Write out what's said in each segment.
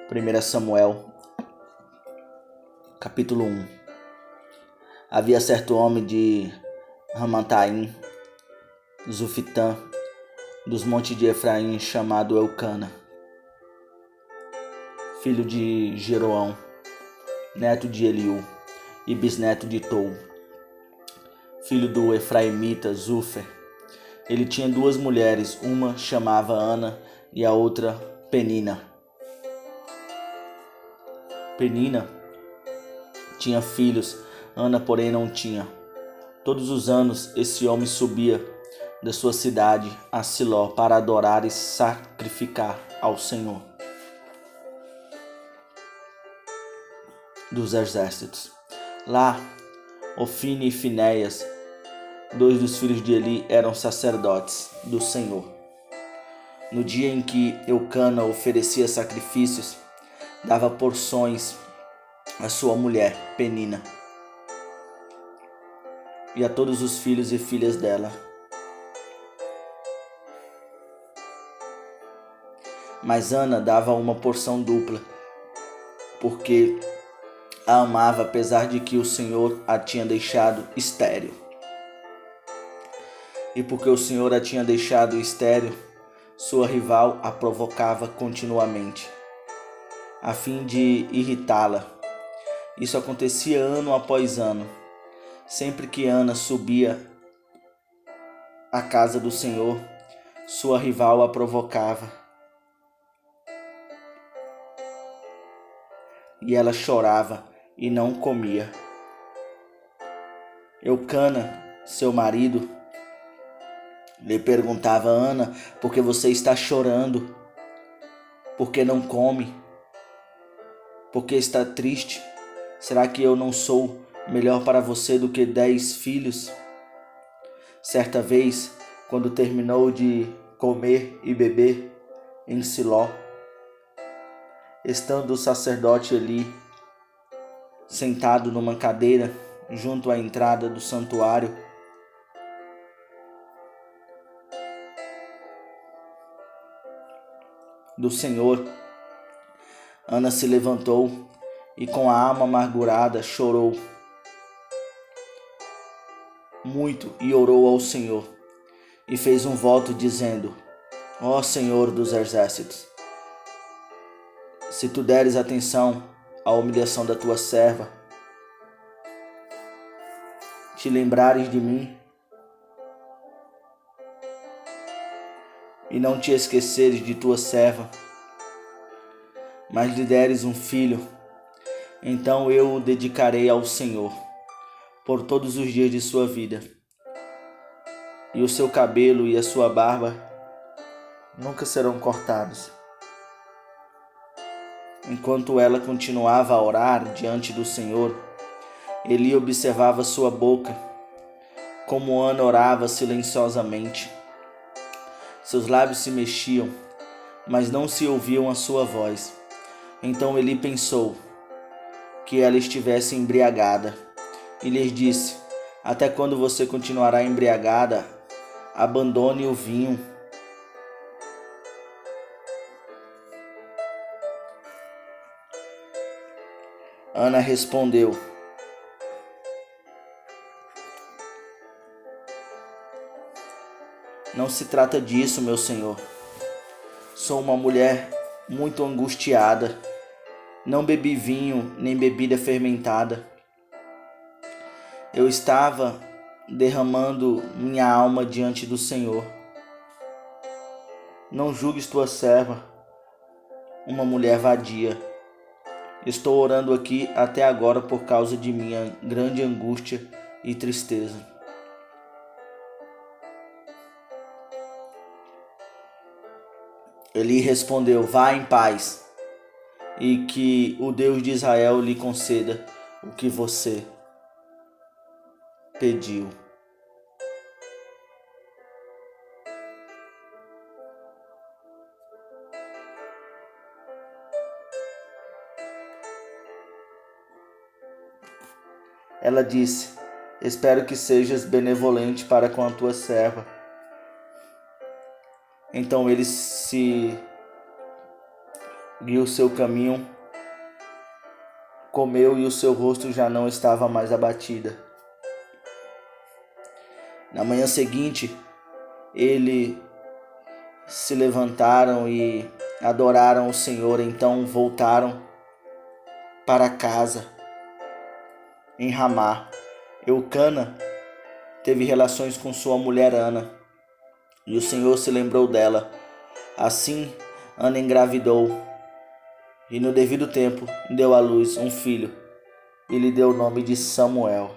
1 Samuel, capítulo 1. Havia certo homem de Ramataim, Zufitã, dos montes de Efraim, chamado Eucana, filho de Jeroão, neto de Eliú e bisneto de Tou, filho do Efraimita Zufer. Ele tinha duas mulheres, uma chamava Ana e a outra Penina. Penina tinha filhos, Ana, porém, não tinha. Todos os anos esse homem subia da sua cidade a Siló para adorar e sacrificar ao Senhor dos exércitos. Lá, Ofni e Finéias, dois dos filhos de Eli, eram sacerdotes do Senhor. No dia em que Eucana oferecia sacrifícios, dava porções à sua mulher, Penina, e a todos os filhos e filhas dela. Mas Ana dava uma porção dupla, porque a amava, apesar de que o Senhor a tinha deixado estéril. E porque o Senhor a tinha deixado estéril, sua rival a provocava continuamente, a fim de irritá-la. Isso acontecia ano após ano. Sempre que Ana subia à casa do Senhor, sua rival a provocava. E ela chorava e não comia. Eucana, seu marido, lhe perguntava: Ana, por que você está chorando? Por que não come? Por que está triste? Será que eu não sou melhor para você do que 10 filhos? Certa vez, quando terminou de comer e beber em Siló, estando o sacerdote Eli sentado numa cadeira junto à entrada do santuário, do Senhor, Ana se levantou e com a alma amargurada chorou muito e orou ao Senhor e fez um voto dizendo: Ó Senhor dos exércitos, se tu deres atenção à humilhação da tua serva, te lembrares de mim e não te esqueceres de tua serva, mas lhe deres um filho, então eu o dedicarei ao Senhor por todos os dias de sua vida, e o seu cabelo e a sua barba nunca serão cortados. Enquanto ela continuava a orar diante do Senhor, Eli observava sua boca, como Ana orava silenciosamente. Seus lábios se mexiam, mas não se ouviam a sua voz. Então Eli pensou que ela estivesse embriagada e lhes disse: Até quando você continuará embriagada? Abandone o vinho. Ana respondeu: Não se trata disso, meu senhor. Sou uma mulher muito angustiada. Não bebi vinho nem bebida fermentada. Eu estava derramando minha alma diante do Senhor. Não julgues tua serva, uma mulher vadia. Estou orando aqui até agora por causa de minha grande angústia e tristeza. Ele respondeu: Vá em paz, e que o Deus de Israel lhe conceda o que você pediu. Ela disse: Espero que sejas benevolente para com a tua serva. Então ele se e o seu caminho comeu, e o seu rosto já não estava mais abatida. Na manhã seguinte, eles se levantaram e adoraram o Senhor. Então voltaram para casa em Ramá. Eucana teve relações com sua mulher Ana, e o Senhor se lembrou dela. Assim, Ana engravidou e no devido tempo deu à luz um filho e lhe deu o nome de Samuel,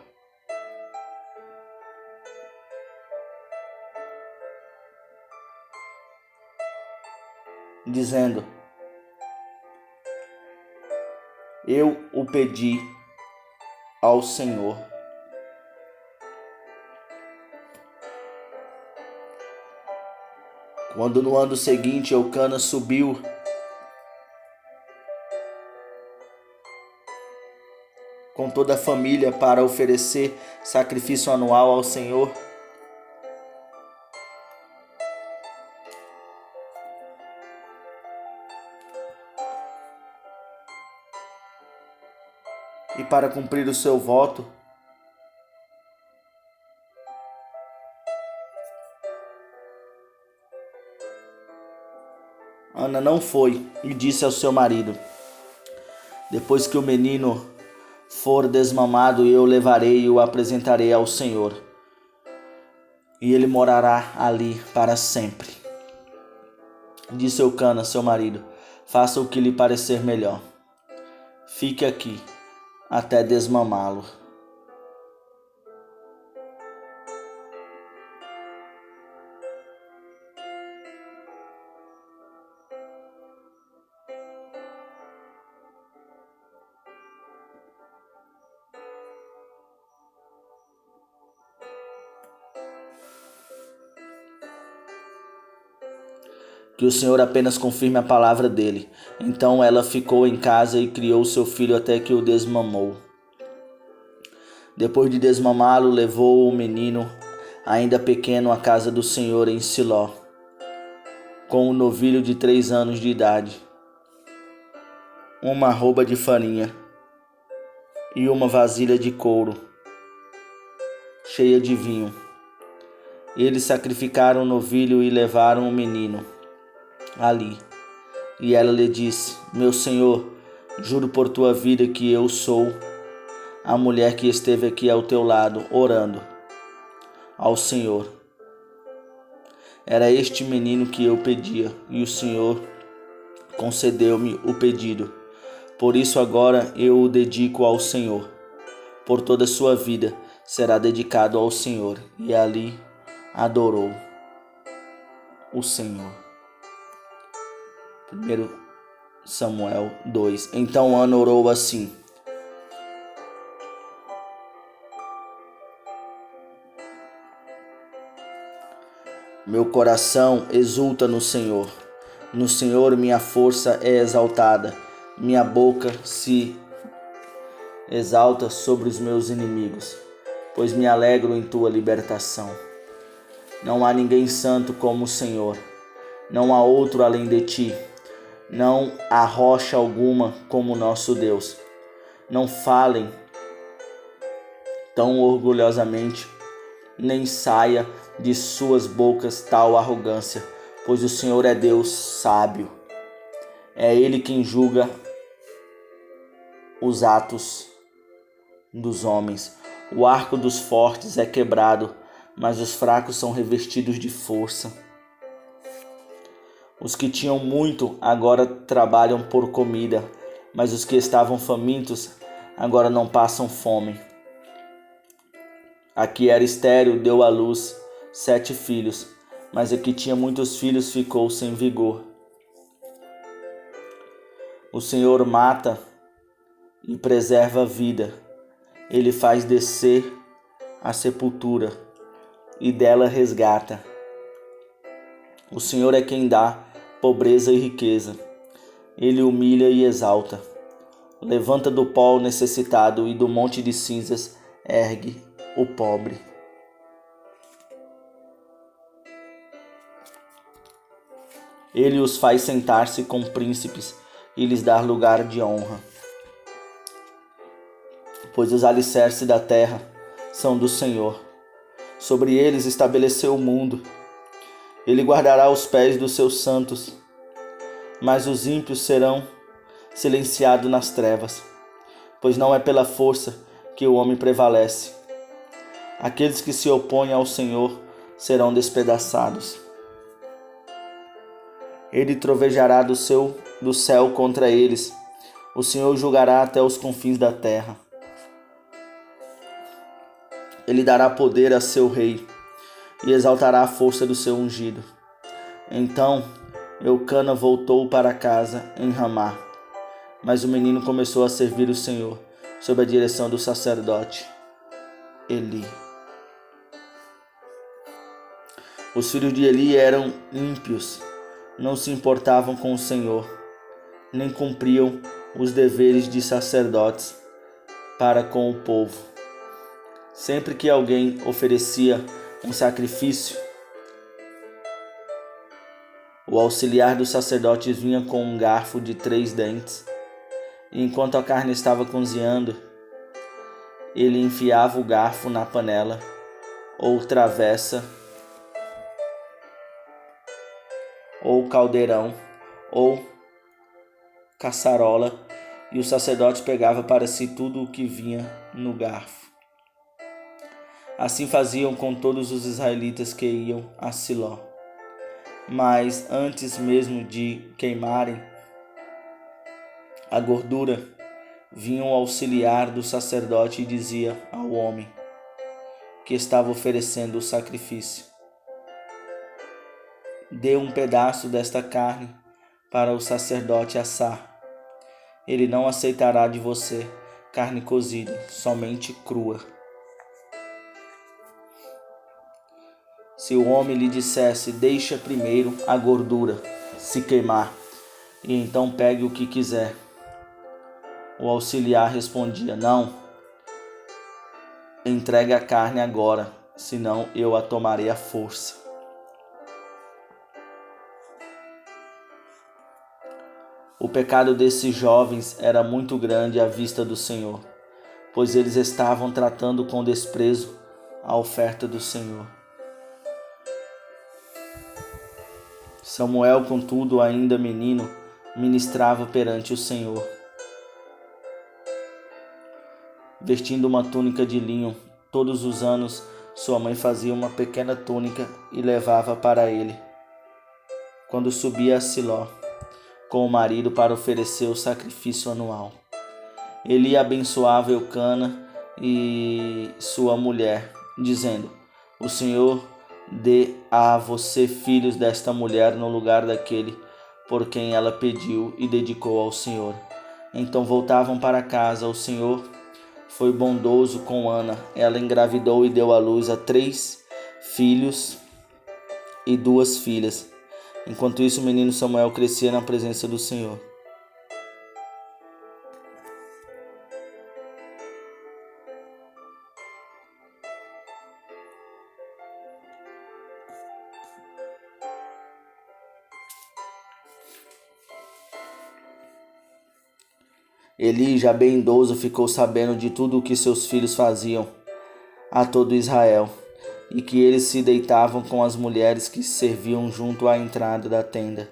dizendo: Eu o pedi ao Senhor. Quando no ano seguinte Eucana subiu com toda a família para oferecer sacrifício anual ao Senhor, e para cumprir o seu voto, Ana não foi e disse ao seu marido: Depois que o menino for desmamado, eu o levarei e o apresentarei ao Senhor, e ele morará ali para sempre. Disse Eucana, seu marido: Faça o que lhe parecer melhor. Fique aqui até desmamá-lo. Que o Senhor apenas confirme a palavra dele. Então ela ficou em casa e criou seu filho até que o desmamou. Depois de desmamá-lo, levou o menino, ainda pequeno, à casa do Senhor em Siló, com um novilho de 3 anos de idade, uma arroba de farinha e uma vasilha de couro cheia de vinho. Eles sacrificaram o novilho e levaram o menino ali. E ela lhe disse: Meu senhor, juro por tua vida que eu sou a mulher que esteve aqui ao teu lado, orando ao Senhor. Era este menino que eu pedia, e o Senhor concedeu-me o pedido. Por isso agora eu o dedico ao Senhor. Por toda a sua vida será dedicado ao Senhor. E ali adorou o Senhor. 1 Samuel 2. Então Ana orou assim: Meu coração exulta no Senhor. No Senhor minha força é exaltada. Minha boca se exalta sobre os meus inimigos, pois me alegro em tua libertação. Não há ninguém santo como o Senhor. Não há outro além de ti. Não há rocha alguma como nosso Deus. Não falem tão orgulhosamente, nem saia de suas bocas tal arrogância, pois o Senhor é Deus sábio. É Ele quem julga os atos dos homens. O arco dos fortes é quebrado, mas os fracos são revestidos de força. Os que tinham muito agora trabalham por comida, mas os que estavam famintos agora não passam fome. A que era estéril deu à luz 7 filhos, mas a que tinha muitos filhos ficou sem vigor. O Senhor mata e preserva a vida. Ele faz descer a sepultura e dela resgata. O Senhor é quem dá pobreza e riqueza. Ele humilha e exalta. Levanta do pó o necessitado e do monte de cinzas ergue o pobre. Ele os faz sentar-se com príncipes e lhes dar lugar de honra. Pois os alicerces da terra são do Senhor. Sobre eles estabeleceu o mundo. Ele guardará os pés dos seus santos, mas os ímpios serão silenciados nas trevas, pois não é pela força que o homem prevalece. Aqueles que se opõem ao Senhor serão despedaçados. Ele trovejará do céu contra eles. O Senhor julgará até os confins da terra. Ele dará poder a seu rei e exaltará a força do seu ungido. Então Eucana voltou para casa em Ramá, mas o menino começou a servir o Senhor sob a direção do sacerdote Eli. Os filhos de Eli eram ímpios, não se importavam com o Senhor, nem cumpriam os deveres de sacerdotes para com o povo. Sempre que alguém oferecia um sacrifício, o auxiliar dos sacerdotes vinha com um garfo de 3 dentes, e enquanto a carne estava cozinhando, ele enfiava o garfo na panela ou travessa, ou caldeirão, ou caçarola, e o sacerdote pegava para si tudo o que vinha no garfo. Assim faziam com todos os israelitas que iam a Siló. Mas antes mesmo de queimarem a gordura, vinha o auxiliar do sacerdote e dizia ao homem que estava oferecendo o sacrifício: dê um pedaço desta carne para o sacerdote assar. Ele não aceitará de você carne cozida, somente crua. Se o homem lhe dissesse: deixa primeiro a gordura se queimar, e então pegue o que quiser, o auxiliar respondia: não, entregue a carne agora, senão eu a tomarei à força. O pecado desses jovens era muito grande à vista do Senhor, pois eles estavam tratando com desprezo a oferta do Senhor. Samuel, contudo, ainda menino, ministrava perante o Senhor, vestindo uma túnica de linho. Todos os anos sua mãe fazia uma pequena túnica e levava para ele, quando subia a Siló com o marido para oferecer o sacrifício anual. Eli abençoava Eucana e sua mulher, dizendo: o Senhor dê a você filhos desta mulher no lugar daquele por quem ela pediu e dedicou ao Senhor. Então voltavam para casa. O Senhor foi bondoso com Ana. Ela engravidou e deu à luz a 3 filhos e 2 filhas. Enquanto isso, o menino Samuel crescia na presença do Senhor. Eli, já bem idoso, ficou sabendo de tudo o que seus filhos faziam a todo Israel, e que eles se deitavam com as mulheres que serviam junto à entrada da tenda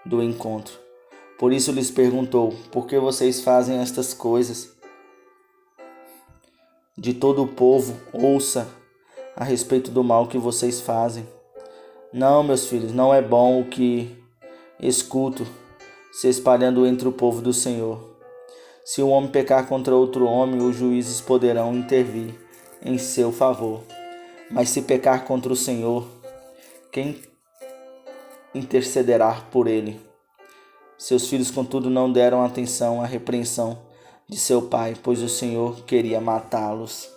do encontro. Por isso lhes perguntou: por que vocês fazem estas coisas? De todo o povo ouça a respeito do mal que vocês fazem. Não, meus filhos, não é bom o que escuto se espalhando entre o povo do Senhor. Se um homem pecar contra outro homem, os juízes poderão intervir em seu favor. Mas se pecar contra o Senhor, quem intercederá por ele? Seus filhos, contudo, não deram atenção à repreensão de seu pai, pois o Senhor queria matá-los.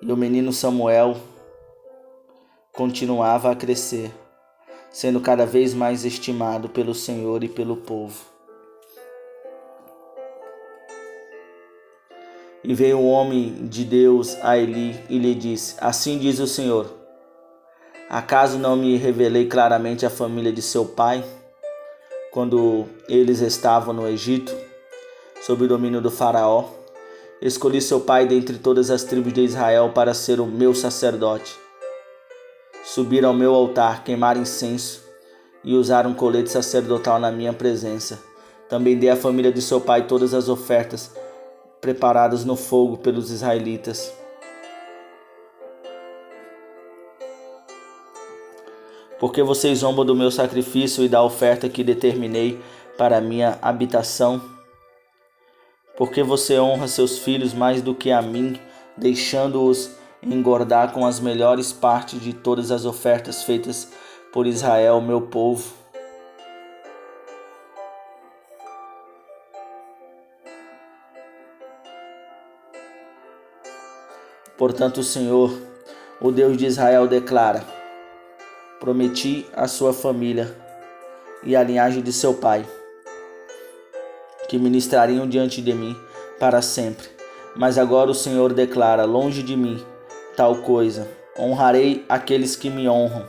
E o menino Samuel continuava a crescer, sendo cada vez mais estimado pelo Senhor e pelo povo. E veio o homem de Deus a Eli e lhe disse: assim diz o Senhor, acaso não me revelei claramente a família de seu pai? quando eles estavam no Egito, sob o domínio do faraó, escolhi seu pai dentre todas as tribos de Israel para ser o meu sacerdote. Subir ao meu altar, queimar incenso e usar um colete sacerdotal na minha presença. Também dei à família de seu pai todas as ofertas preparadas no fogo pelos israelitas. Porque vocês zombam do meu sacrifício e da oferta que determinei para a minha habitação? Porque você honra seus filhos mais do que a mim, deixando-os engordar com as melhores partes de todas as ofertas feitas por Israel, meu povo? Portanto, o Senhor, o Deus de Israel, declara: prometi à sua família e à linhagem de seu pai que ministrariam diante de mim para sempre. Mas agora o Senhor declara: longe de mim tal coisa. Honrarei aqueles que me honram,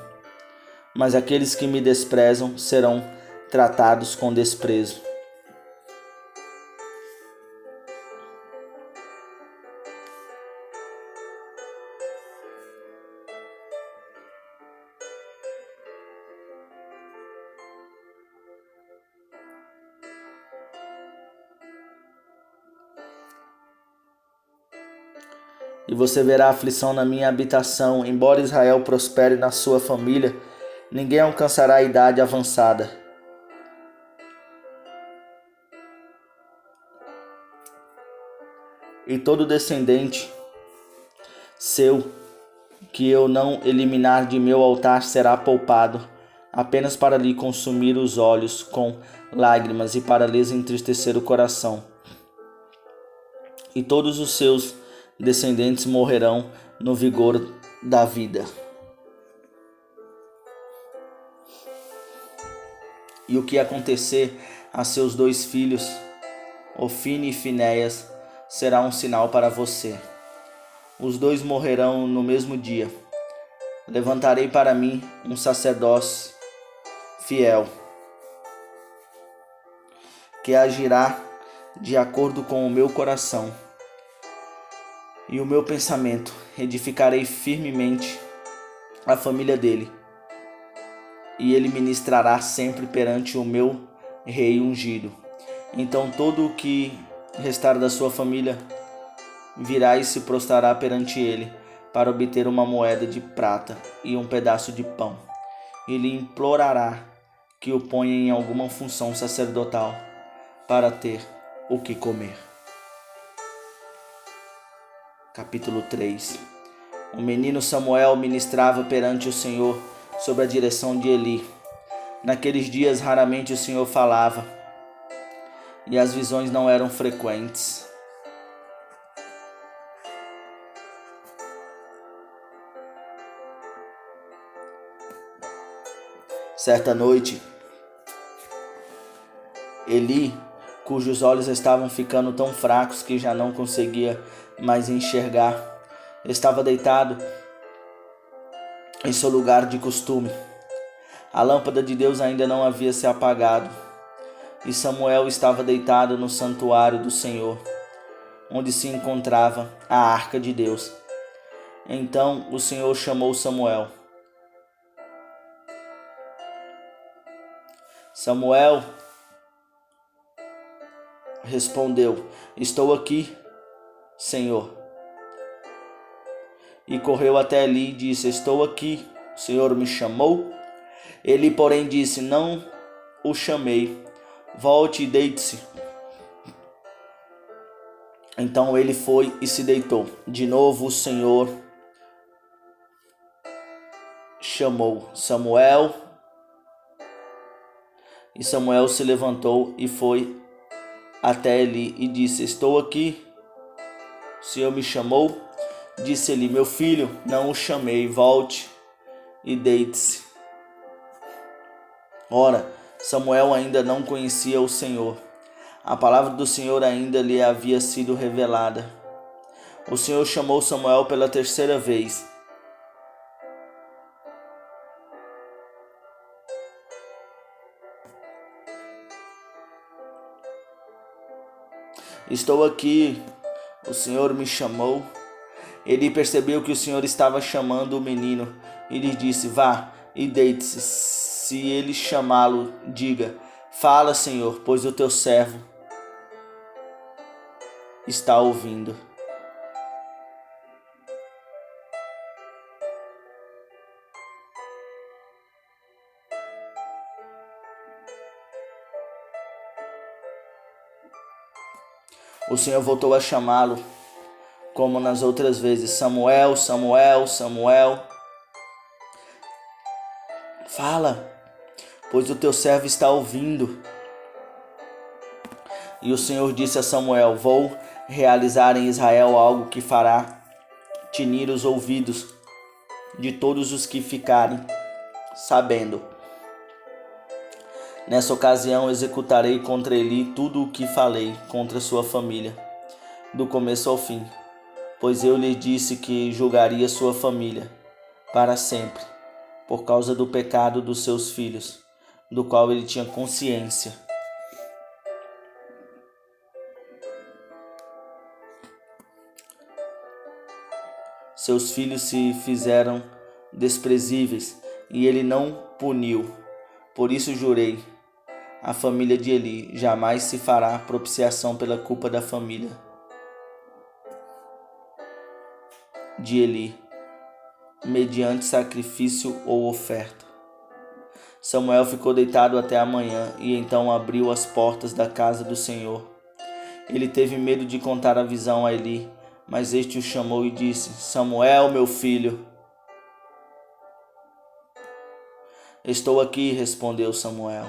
mas aqueles que me desprezam serão tratados com desprezo. E você verá aflição na minha habitação, embora Israel prospere na sua família, ninguém alcançará a idade avançada. E todo descendente seu que eu não eliminar de meu altar será poupado, apenas para lhe consumir os olhos com lágrimas e para lhes entristecer o coração. E todos os seus descendentes morrerão no vigor da vida. E o que acontecer a seus dois filhos, Ofni e Finéias, será um sinal para você. Os dois morrerão no mesmo dia. Levantarei para mim um sacerdócio fiel, que agirá de acordo com o meu coração e o meu pensamento. Edificarei firmemente a família dele, e ele ministrará sempre perante o meu rei ungido. Então todo o que restar da sua família virá e se prostrará perante ele para obter uma moeda de prata e um pedaço de pão. Ele implorará que o ponha em alguma função sacerdotal para ter o que comer. Capítulo 3. O menino Samuel ministrava perante o Senhor sob a direção de Eli. Naqueles dias raramente o Senhor falava, e as visões não eram frequentes. Certa noite, Eli, cujos olhos estavam ficando tão fracos que já não conseguia mais enxergar, estava deitado em seu lugar de costume. A lâmpada de Deus ainda não havia se apagado, e Samuel estava deitado no santuário do Senhor, onde se encontrava a arca de Deus. Então o Senhor chamou Samuel. Samuel respondeu: estou aqui, Senhor. E correu até Eli e disse: estou aqui, o Senhor me chamou? Ele, porém, disse: não o chamei, volte e deite-se. Então ele foi e se deitou. De novo o Senhor chamou: Samuel. E Samuel se levantou e foi até Eli e disse: estou aqui, o Senhor me chamou? Disse Eli: meu filho, não o chamei, volte e deite-se. Ora, Samuel ainda não conhecia o Senhor. A palavra do Senhor ainda lhe havia sido revelada. O Senhor chamou Samuel pela terceira vez. Estou aqui, o Senhor me chamou. Ele percebeu que o Senhor estava chamando o menino e lhe disse: vá e deite-se. Se ele chamá-lo, diga: fala, Senhor, pois o teu servo está ouvindo. O Senhor voltou a chamá-lo, como nas outras vezes: Samuel, Samuel, Samuel. Fala, pois o teu servo está ouvindo. E o Senhor disse a Samuel: vou realizar em Israel algo que fará tinir os ouvidos de todos os que ficarem sabendo. Nessa ocasião executarei contra Eli tudo o que falei contra sua família, do começo ao fim, pois eu lhe disse que julgaria sua família para sempre, por causa do pecado dos seus filhos, do qual ele tinha consciência. Seus filhos se fizeram desprezíveis e ele não puniu. Por isso jurei: a família de Eli jamais se fará propiciação pela culpa da família de Eli, mediante sacrifício ou oferta. Samuel ficou deitado até a manhã e então abriu as portas da casa do Senhor. Ele teve medo de contar a visão a Eli, mas este o chamou e disse: Samuel, meu filho. Estou aqui, respondeu Samuel.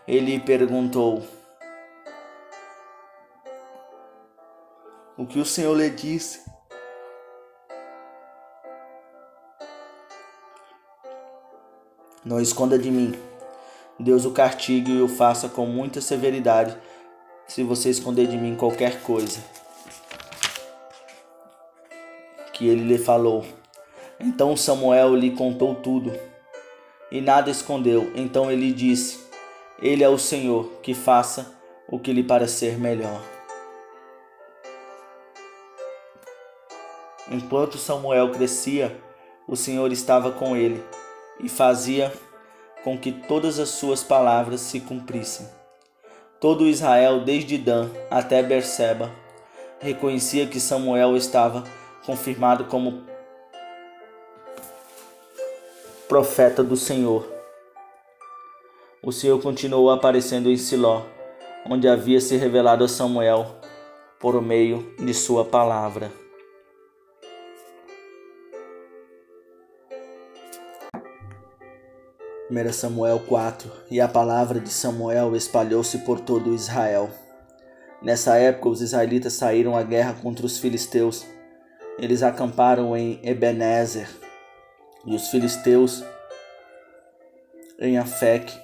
Ele perguntou: o que o Senhor lhe disse? Não esconda de mim. Deus o castigue e o faça com muita severidade, se você esconder de mim qualquer coisa que ele lhe falou. Então Samuel lhe contou tudo, e nada escondeu. Então ele disse: Ele é o Senhor, que faça o que lhe parecer melhor. Enquanto Samuel crescia, o Senhor estava com ele e fazia com que todas as suas palavras se cumprissem. Todo Israel, desde Dan até Berseba, reconhecia que Samuel estava confirmado como profeta do Senhor. O Senhor continuou aparecendo em Siló, onde havia se revelado a Samuel por meio de sua palavra. Primeira Samuel 4. E a palavra de Samuel espalhou-se por todo Israel. Nessa época os israelitas saíram à guerra contra os filisteus. Eles acamparam em Ebenezer e os filisteus em Afeque.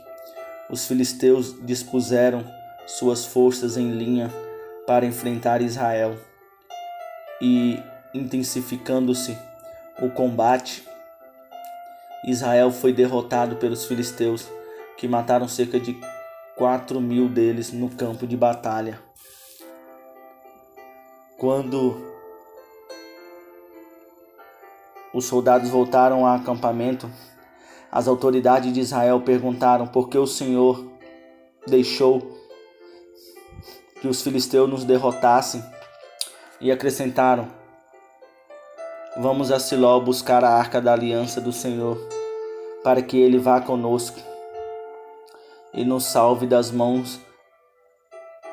Os filisteus dispuseram suas forças em linha para enfrentar Israel. E, intensificando-se o combate, Israel foi derrotado pelos filisteus, que mataram cerca de 4.000 deles no campo de batalha. Quando os soldados voltaram ao acampamento, as autoridades de Israel perguntaram por que o Senhor deixou que os filisteus nos derrotassem, e acrescentaram: Vamos a Siló buscar a arca da aliança do Senhor, para que ele vá conosco e nos salve das mãos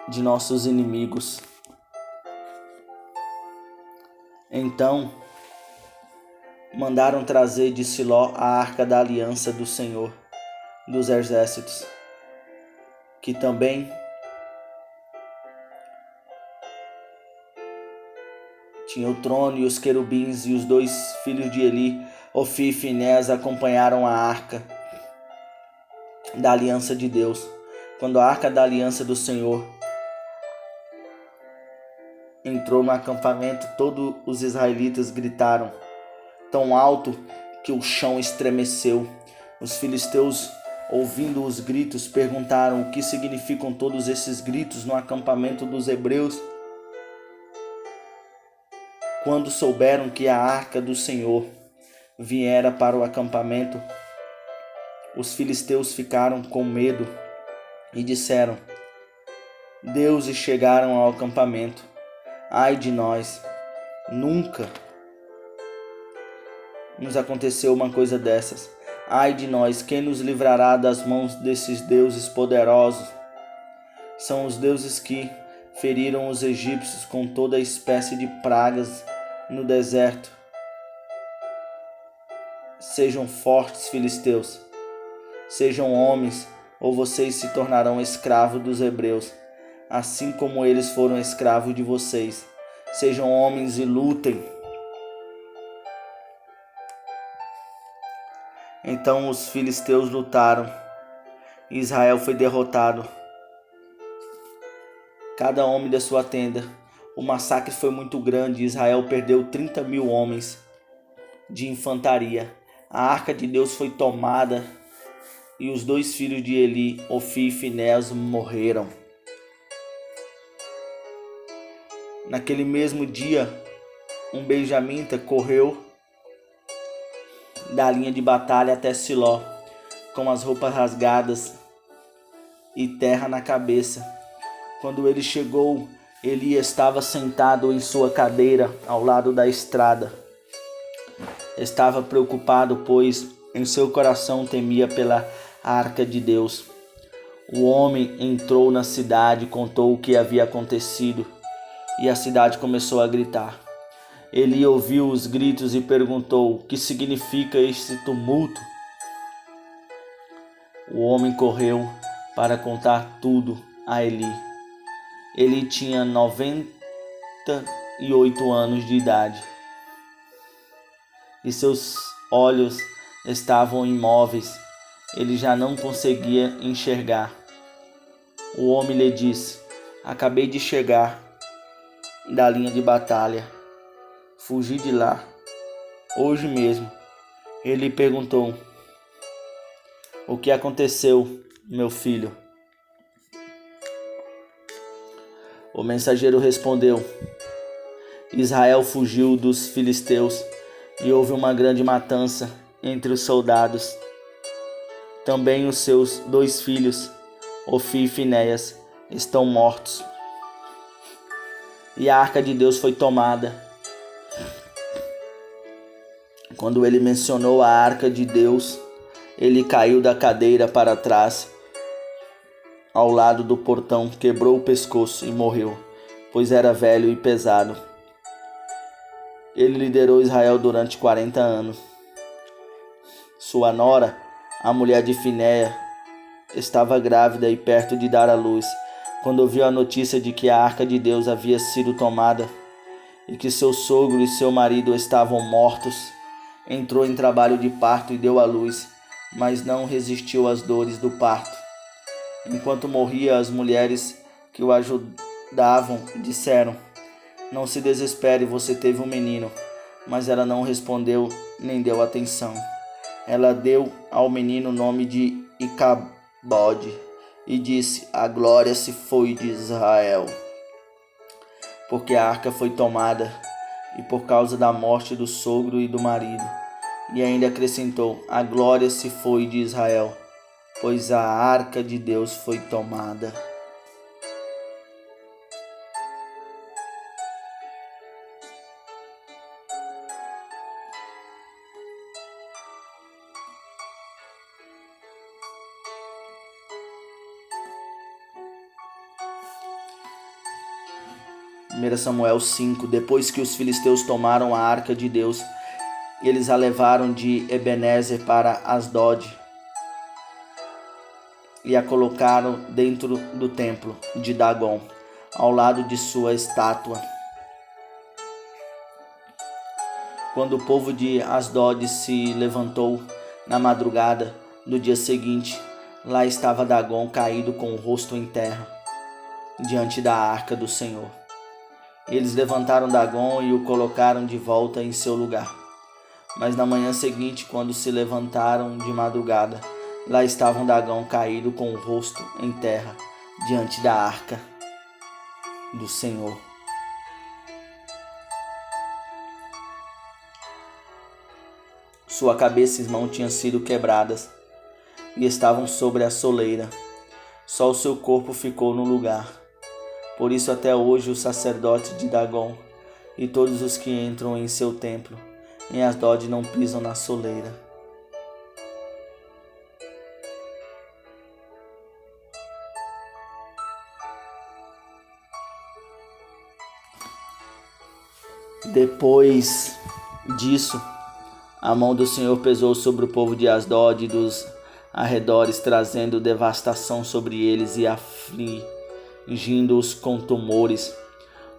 de nossos inimigos. Então mandaram trazer de Siló a arca da aliança do Senhor dos exércitos, que também tinha o trono e os querubins, e os 2 filhos de Eli, Ofni e Finés, acompanharam a arca da aliança de Deus. Quando a arca da aliança do Senhor entrou no acampamento, todos os israelitas gritaram tão alto que o chão estremeceu. Os filisteus, ouvindo os gritos, perguntaram: o que significam todos esses gritos no acampamento dos hebreus? Quando souberam que a arca do Senhor viera para o acampamento, os filisteus ficaram com medo e disseram: deuses chegaram ao acampamento. Ai de nós, nunca nos aconteceu uma coisa dessas. Ai de nós, quem nos livrará das mãos desses deuses poderosos? São os deuses que feriram os egípcios com toda espécie de pragas no deserto. Sejam fortes, filisteus, sejam homens, ou vocês se tornarão escravos dos hebreus, assim como eles foram escravos de vocês. Sejam homens e lutem. Então os filisteus lutaram e Israel foi derrotado, cada homem da sua tenda. O massacre foi muito grande. Israel perdeu 30.000 homens de infantaria. A arca de Deus foi tomada e os 2 filhos de Eli, Ofni e Finéias, morreram. Naquele mesmo dia, um benjamita correu da linha de batalha até Siló, com as roupas rasgadas e terra na cabeça. Quando ele chegou, Eli estava sentado em sua cadeira ao lado da estrada. Estava preocupado, pois em seu coração temia pela arca de Deus. O homem entrou na cidade, contou o que havia acontecido, e a cidade começou a gritar. Eli ouviu os gritos e perguntou: o que significa este tumulto? O homem correu para contar tudo a Eli. Ele tinha 98 anos de idade e seus olhos estavam imóveis. Ele já não conseguia enxergar. O homem lhe disse: acabei de chegar da linha de batalha. Fugi de lá hoje mesmo. Ele perguntou: o que aconteceu, meu filho? O mensageiro respondeu: Israel fugiu dos filisteus e houve uma grande matança entre os soldados. Também os seus 2 filhos, Ofni e Finéias, estão mortos. E a arca de Deus foi tomada. Quando ele mencionou a arca de Deus, ele caiu da cadeira para trás, ao lado do portão, quebrou o pescoço e morreu, pois era velho e pesado. Ele liderou Israel durante 40 anos. Sua nora, a mulher de Finéias, estava grávida e perto de dar à luz. Quando ouviu a notícia de que a arca de Deus havia sido tomada e que seu sogro e seu marido estavam mortos, entrou em trabalho de parto e deu à luz, mas não resistiu às dores do parto. Enquanto morria, as mulheres que o ajudavam disseram: não se desespere, você teve um menino. Mas ela não respondeu nem deu atenção. Ela deu ao menino o nome de Icabode e disse: a glória se foi de Israel, porque a arca foi tomada e por causa da morte do sogro e do marido. E ainda acrescentou: a glória se foi de Israel, pois a arca de Deus foi tomada. Samuel 5. Depois que os filisteus tomaram a arca de Deus, eles a levaram de Ebenezer para Asdod e a colocaram dentro do templo de Dagom, ao lado de sua estátua. Quando o povo de Asdod se levantou na madrugada do dia seguinte, lá estava Dagom caído com o rosto em terra, diante da arca do Senhor. Eles levantaram Dagom e o colocaram de volta em seu lugar. Mas na manhã seguinte, quando se levantaram de madrugada, lá estava Dagom caído com o rosto em terra, diante da arca do Senhor. Sua cabeça e mão tinham sido quebradas e estavam sobre a soleira. Só o seu corpo ficou no lugar. Por isso até hoje o sacerdote de Dagon e todos os que entram em seu templo em Asdod não pisam na soleira. Depois disso, a mão do Senhor pesou sobre o povo de Asdod e dos arredores, trazendo devastação sobre eles e afligindo-os com tumores.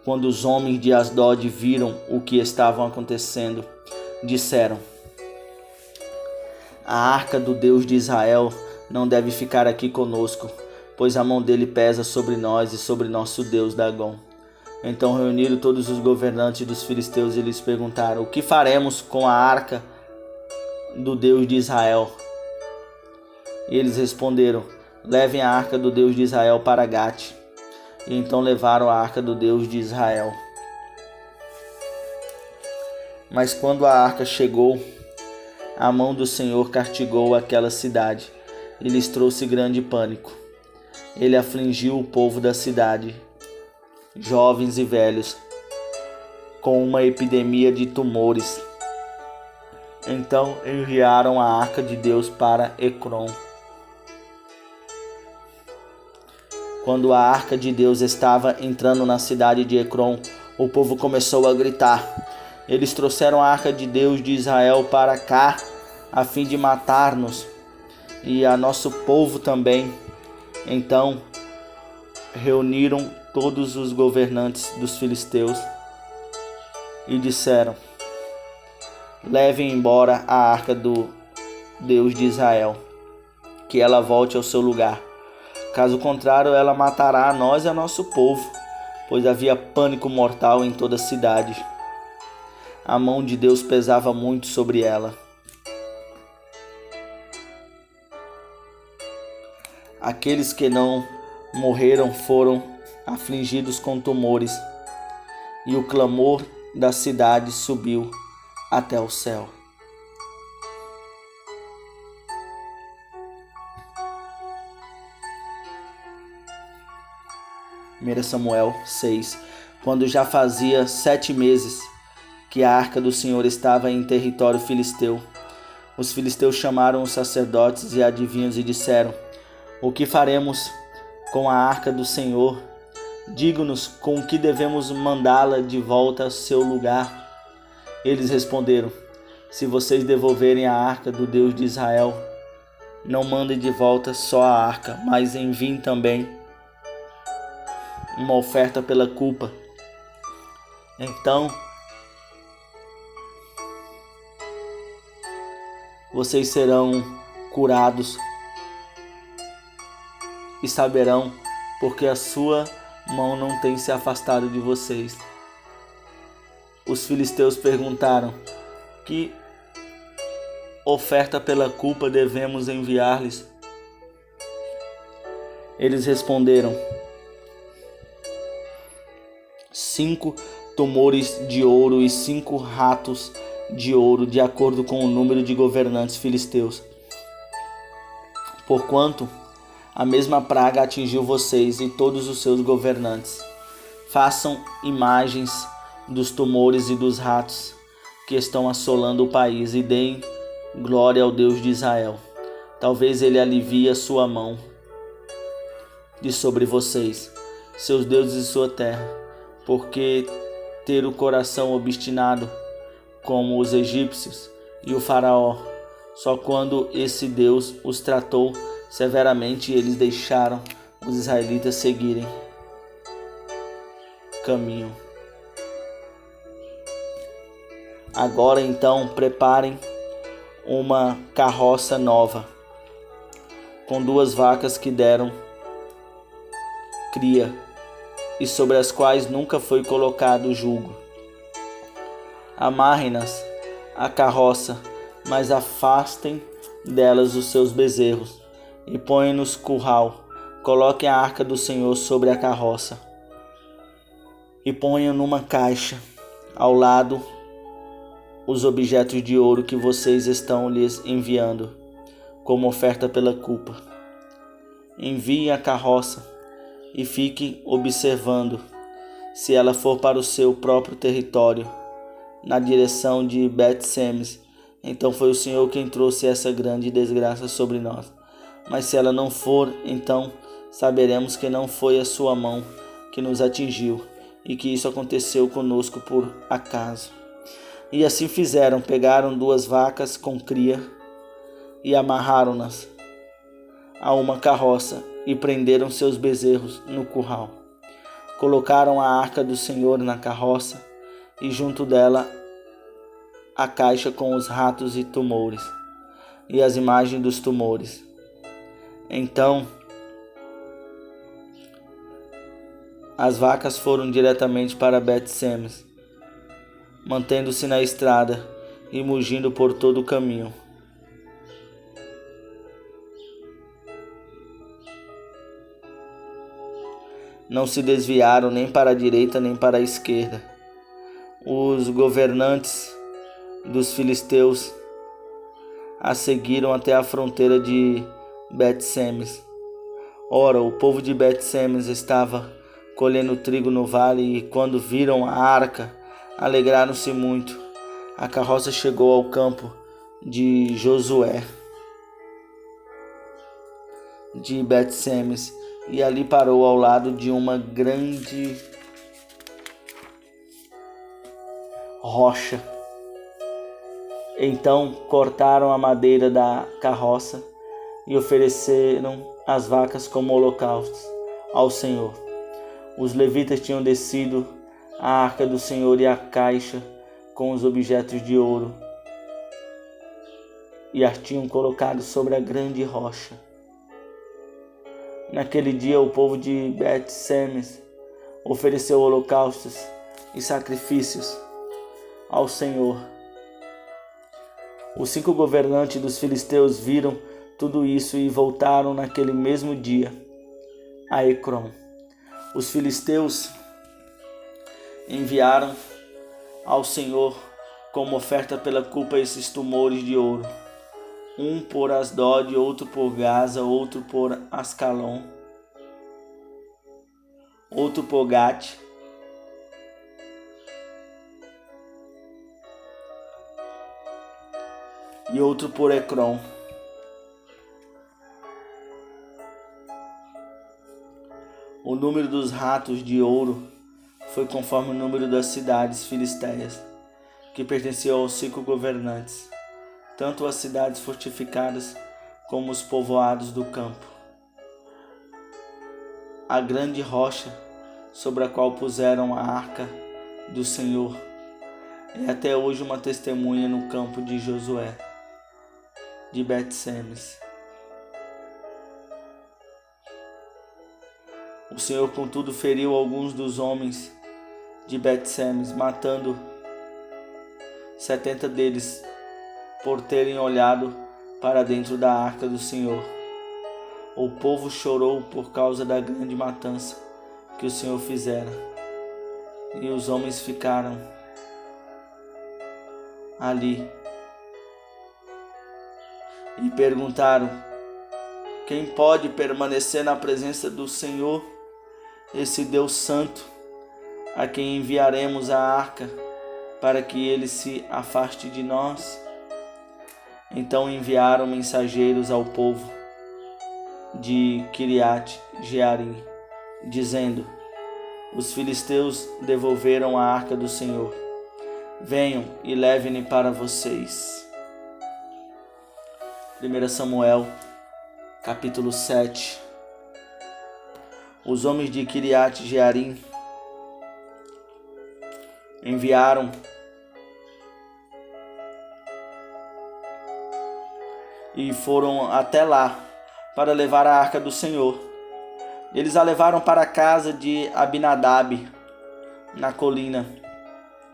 Quando os homens de Asdod viram o que estava acontecendo, disseram: a arca do Deus de Israel não deve ficar aqui conosco, pois a mão dele pesa sobre nós e sobre nosso Deus Dagon. Então reuniram todos os governantes dos filisteus e lhes perguntaram: o que faremos com a arca do Deus de Israel? E eles responderam: levem a arca do Deus de Israel para Gate. E então levaram a arca do Deus de Israel. Mas quando a arca chegou, a mão do Senhor castigou aquela cidade e lhes trouxe grande pânico. Ele afligiu o povo da cidade, jovens e velhos, com uma epidemia de tumores. Então enviaram a arca de Deus para Ecrom. Quando a arca de Deus estava entrando na cidade de Ecrom, o povo começou a gritar: eles trouxeram a arca de Deus de Israel para cá, a fim de matar-nos e a nosso povo também. Então reuniram todos os governantes dos filisteus e disseram: levem embora a arca do Deus de Israel, que ela volte ao seu lugar. Caso contrário, ela matará a nós e a nosso povo, pois havia pânico mortal em toda a cidade. A mão de Deus pesava muito sobre ela. Aqueles que não morreram foram afligidos com tumores, e o clamor da cidade subiu até o céu. 1 Samuel 6. Quando já fazia 7 meses que a arca do Senhor estava em território filisteu, os filisteus chamaram os sacerdotes e adivinhos e disseram: o que faremos com a arca do Senhor? Diga-nos com que devemos mandá-la de volta ao seu lugar. Eles responderam: se vocês devolverem a arca do Deus de Israel, não mandem de volta só a arca, mas enviem também uma oferta pela culpa. Então vocês serão curados e saberão porque a sua mão não tem se afastado de vocês. Os filisteus perguntaram: que oferta pela culpa devemos enviar-lhes? Eles responderam: 5 tumores de ouro e 5 ratos de ouro, de acordo com o número de governantes filisteus. Porquanto a mesma praga atingiu vocês e todos os seus governantes. Façam imagens dos tumores e dos ratos que estão assolando o país e deem glória ao Deus de Israel. Talvez ele alivie a sua mão de sobre vocês, seus deuses e sua terra. Porque ter o coração obstinado como os egípcios e o faraó, só quando esse Deus os tratou severamente eles deixaram os israelitas seguirem caminho. Agora então preparem uma carroça nova, com 2 vacas que deram cria, e sobre as quais nunca foi colocado jugo. Amarrem-nas à carroça, mas afastem delas os seus bezerros, e ponham-nos curral. Coloquem a arca do Senhor sobre a carroça, e ponham numa caixa ao lado os objetos de ouro que vocês estão lhes enviando como oferta pela culpa. Enviem a carroça e fiquem observando. Se ela for para o seu próprio território, na direção de Bet-Semes, então foi o Senhor quem trouxe essa grande desgraça sobre nós. Mas se ela não for, então saberemos que não foi a sua mão que nos atingiu e que isso aconteceu conosco por acaso. E assim fizeram, pegaram 2 vacas com cria e amarraram-nas a uma carroça e prenderam seus bezerros no curral. Colocaram a arca do Senhor na carroça e junto dela a caixa com os ratos e tumores e as imagens dos tumores. Então as vacas foram diretamente para Bet-Semes, mantendo-se na estrada e mugindo por todo o caminho. Não se desviaram nem para a direita nem para a esquerda. Os governantes dos filisteus a seguiram até a fronteira de Bet-Semes. Ora, o povo de Bet-Semes estava colhendo trigo no vale e quando viram a arca, alegraram-se muito. A carroça chegou ao campo de Josué de Bet-Semes e ali parou ao lado de uma grande rocha. Então cortaram a madeira da carroça e ofereceram as vacas como holocaustos ao Senhor. Os levitas tinham descido a arca do Senhor e a caixa com os objetos de ouro e as tinham colocado sobre a grande rocha. Naquele dia o povo de Bet-Semes ofereceu holocaustos e sacrifícios ao Senhor. Os 5 governantes dos filisteus viram tudo isso e voltaram naquele mesmo dia a Ecrom. Os filisteus enviaram ao Senhor como oferta pela culpa esses tumores de ouro, um por Asdod, outro por Gaza, outro por Ascalon, outro por Gate, e outro por Ecrom. O número dos ratos de ouro foi conforme o número das cidades filisteias, que pertenciam aos 5 governantes, tanto as cidades fortificadas como os povoados do campo. A grande rocha sobre a qual puseram a arca do Senhor é até hoje uma testemunha no campo de Josué, de Bet-Semes. O Senhor, contudo, feriu alguns dos homens de Bet-Semes, matando 70 deles por terem olhado para dentro da arca do Senhor. O povo chorou por causa da grande matança que o Senhor fizera, e os homens ficaram ali e perguntaram: quem pode permanecer na presença do Senhor, esse Deus Santo, a quem enviaremos a arca para que ele se afaste de nós? Então enviaram mensageiros ao povo de Kiriat-Jearim, dizendo: os filisteus devolveram a arca do Senhor. Venham e levem-me para vocês. 1 Samuel, capítulo 7. Os homens de Kiriat-Jearim enviaram e foram até lá para levar a arca do Senhor. Eles a levaram para a casa de Abinadab, na colina,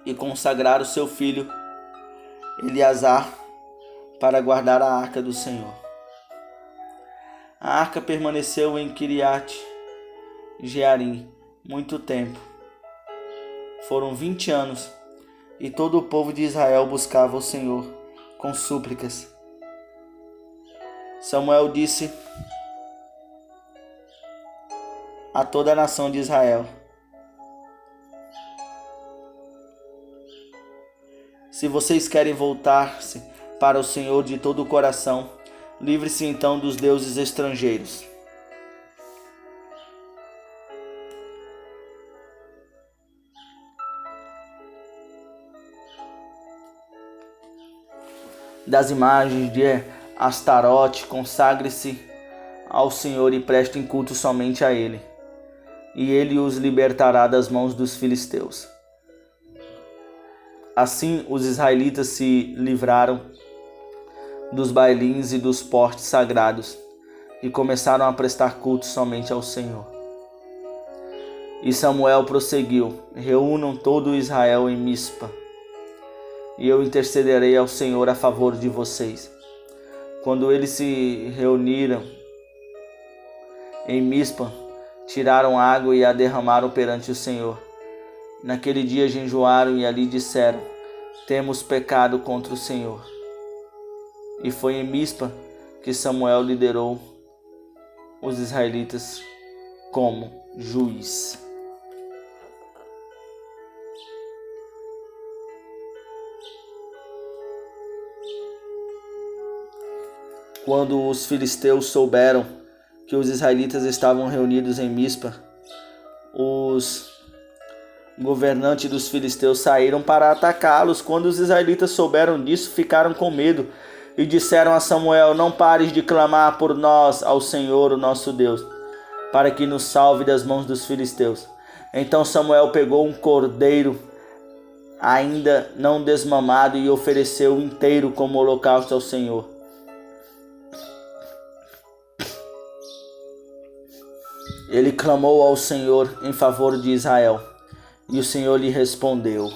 e consagraram seu filho Eleazar para guardar a arca do Senhor. A arca permaneceu em Kiriat-Jearim muito tempo. Foram 20 anos E todo o povo de Israel buscava o Senhor com súplicas. Samuel disse a toda a nação de Israel: se vocês querem voltar-se para o Senhor de todo o coração, livre-se então dos deuses estrangeiros. Das imagens de Astarote, consagre-se ao Senhor e prestem culto somente a Ele, e Ele os libertará das mãos dos filisteus. Assim os israelitas se livraram dos bailins e dos postes sagrados e começaram a prestar culto somente ao Senhor. E Samuel prosseguiu: reúnam todo Israel em Mispa, e eu intercederei ao Senhor a favor de vocês. Quando eles se reuniram em Mispa, tiraram água e a derramaram perante o Senhor. Naquele dia jejuaram e ali disseram: temos pecado contra o Senhor. E foi em Mispa que Samuel liderou os israelitas como juiz. Quando os filisteus souberam que os israelitas estavam reunidos em Mispa, os governantes dos filisteus saíram para atacá-los. Quando os israelitas souberam disso, ficaram com medo e disseram a Samuel: não pares de clamar por nós ao Senhor, o nosso Deus, para que nos salve das mãos dos filisteus. Então Samuel pegou um cordeiro ainda não desmamado e ofereceu inteiro como holocausto ao Senhor. Ele clamou ao Senhor em favor de Israel, e o Senhor lhe respondeu.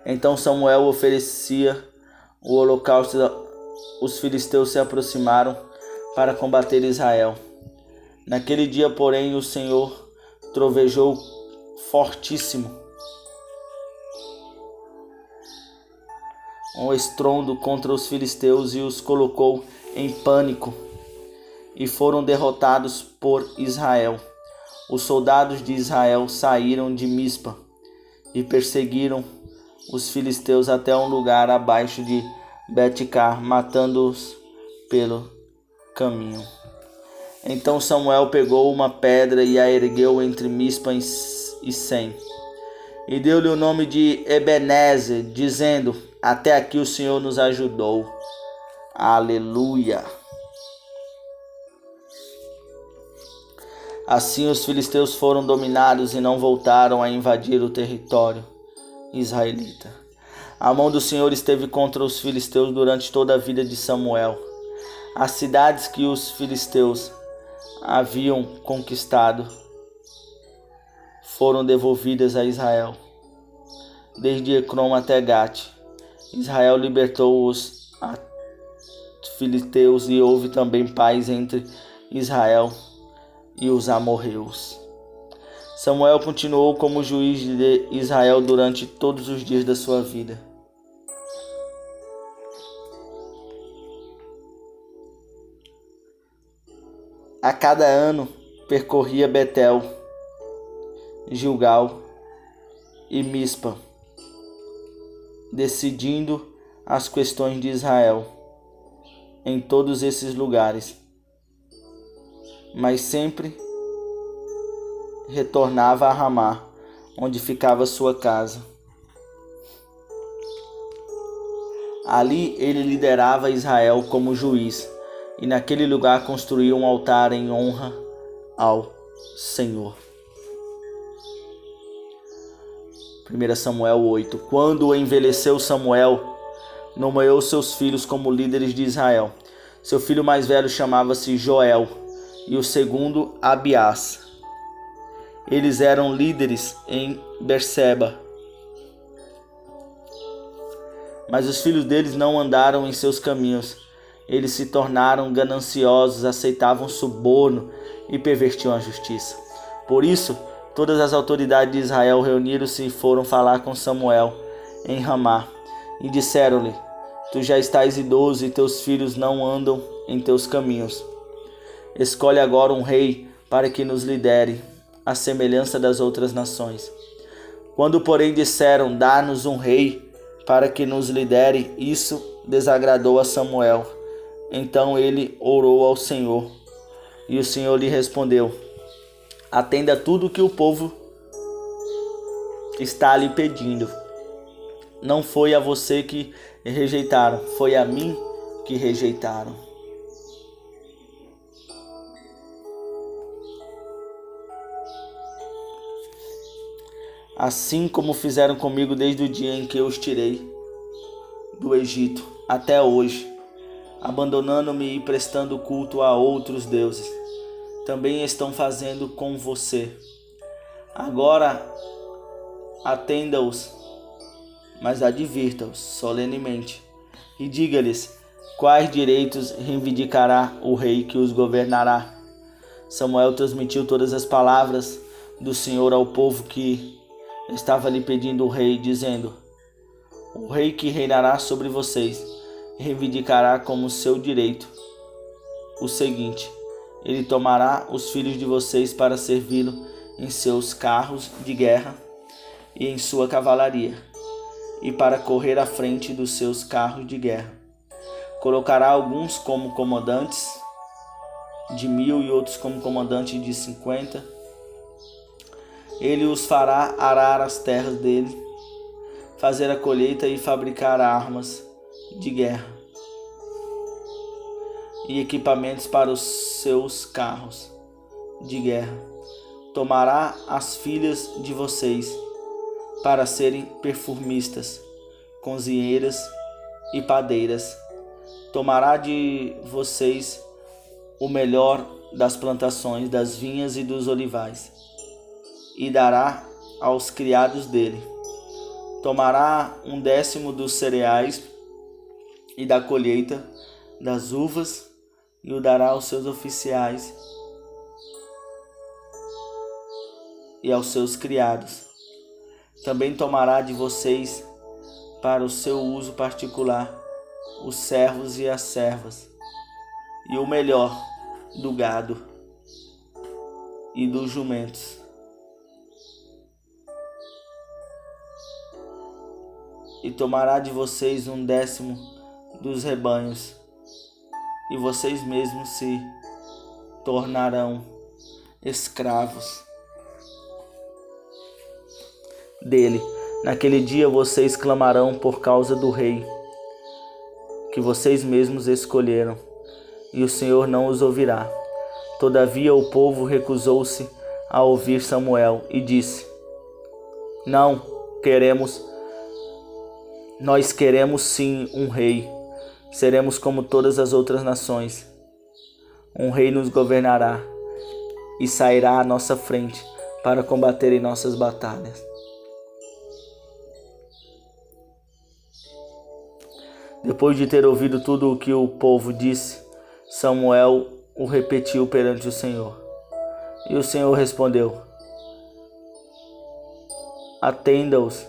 Então Samuel oferecia o holocausto. Os filisteus se aproximaram para combater Israel. Naquele dia, porém, o Senhor trovejou fortíssimo, um estrondo contra os filisteus, e os colocou em pânico, e foram derrotados por Israel. Os soldados de Israel saíram de Mispa e perseguiram os filisteus até um lugar abaixo de Betcar, matando-os pelo caminho. Então Samuel pegou uma pedra e a ergueu entre Mispa e Sem, e deu-lhe o nome de Ebenezer, dizendo: até aqui o Senhor nos ajudou. Aleluia! Assim os filisteus foram dominados e não voltaram a invadir o território israelita. A mão do Senhor esteve contra os filisteus durante toda a vida de Samuel. As cidades que os filisteus haviam conquistado foram devolvidas a Israel, desde Ecrom até Gate. Israel libertou os filisteus e houve também paz entre Israel e os amorreus. Samuel continuou como juiz de Israel durante todos os dias da sua vida. A cada ano percorria Betel, Gilgal e Mispa, decidindo as questões de Israel em todos esses lugares, mas sempre retornava a Ramá, onde ficava sua casa. Ali ele liderava Israel como juiz, e naquele lugar construiu um altar em honra ao Senhor. 1 Samuel 8. Quando envelheceu Samuel, nomeou seus filhos como líderes de Israel. Seu filho mais velho chamava-se Joel, e o segundo Abiás. Eles eram líderes em Berseba. Mas os filhos deles não andaram em seus caminhos. Eles se tornaram gananciosos, aceitavam suborno e pervertiam a justiça. Por isso, Todas as autoridades de Israel reuniram-se e foram falar com Samuel em Ramá. E disseram-lhe: Tu já estás idoso e teus filhos não andam em teus caminhos. Escolhe agora um rei para que nos lidere, à semelhança das outras nações. Quando, porém, disseram: Dá-nos um rei para que nos lidere, isso desagradou a Samuel. Então ele orou ao Senhor, e o Senhor lhe respondeu: Atenda a tudo o que o povo está lhe pedindo. Não foi a você que rejeitaram, foi a mim que rejeitaram. Assim como fizeram comigo desde o dia em que eu os tirei do Egito até hoje, abandonando-me e prestando culto a outros deuses, também estão fazendo com você. Agora atenda-os, mas advirta-os solenemente, e diga-lhes quais direitos reivindicará o rei que os governará. Samuel transmitiu todas as palavras do Senhor ao povo que estava lhe pedindo o rei, dizendo: O rei que reinará sobre vocês reivindicará como seu direito o seguinte: ele tomará os filhos de vocês para servi-lo em seus carros de guerra e em sua cavalaria, e para correr à frente dos seus carros de guerra. Colocará alguns como comandantes de 1000 e outros como comandantes de 50. Ele os fará arar as terras dele, fazer a colheita e fabricar armas de guerra e equipamentos para os seus carros de guerra. Tomará as filhas de vocês para serem perfumistas, cozinheiras e padeiras. Tomará de vocês o melhor das plantações, das vinhas e dos olivais, e dará aos criados dele. Tomará 1/10 dos cereais e da colheita das uvas, e o dará aos seus oficiais e aos seus criados. Também tomará de vocês, para o seu uso particular, os servos e as servas, e o melhor do gado e dos jumentos. E tomará de vocês 1/10 dos rebanhos, e vocês mesmos se tornarão escravos dele. Naquele dia vocês clamarão por causa do rei que vocês mesmos escolheram, e o Senhor não os ouvirá. Todavia o povo recusou-se a ouvir Samuel e disse: Não queremos, nós queremos sim um rei. Seremos como todas as outras nações. Um rei nos governará e sairá à nossa frente para combater em nossas batalhas. Depois de ter ouvido tudo o que o povo disse, Samuel o repetiu perante o Senhor. E o Senhor respondeu: Atenda-os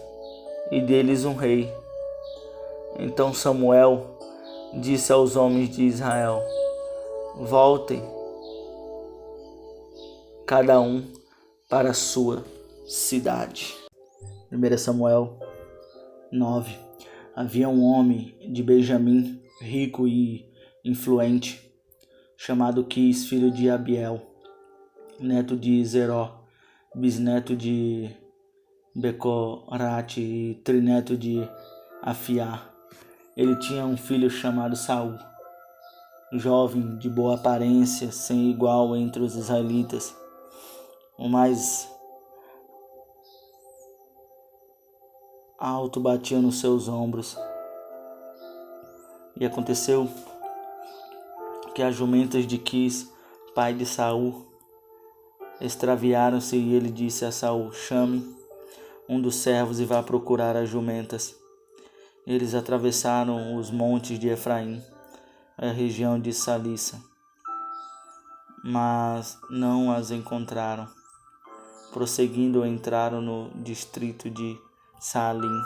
e dê-lhes um rei. Então Samuel disse aos homens de Israel: Voltem, cada um para a sua cidade. 1 Samuel 9. Havia um homem de Benjamim, rico e influente, chamado Quis, filho de Abiel, neto de Zeró, bisneto de Becorate e trineto de Afiá. Ele tinha um filho chamado Saul, jovem, de boa aparência, sem igual entre os israelitas, o mais alto batia nos seus ombros. E aconteceu que as jumentas de Quis, pai de Saul, extraviaram-se, e ele disse a Saul: Chame um dos servos e vá procurar as jumentas. Eles atravessaram os montes de Efraim, a região de Salissa, mas não as encontraram. Prosseguindo, entraram no distrito de Saalim,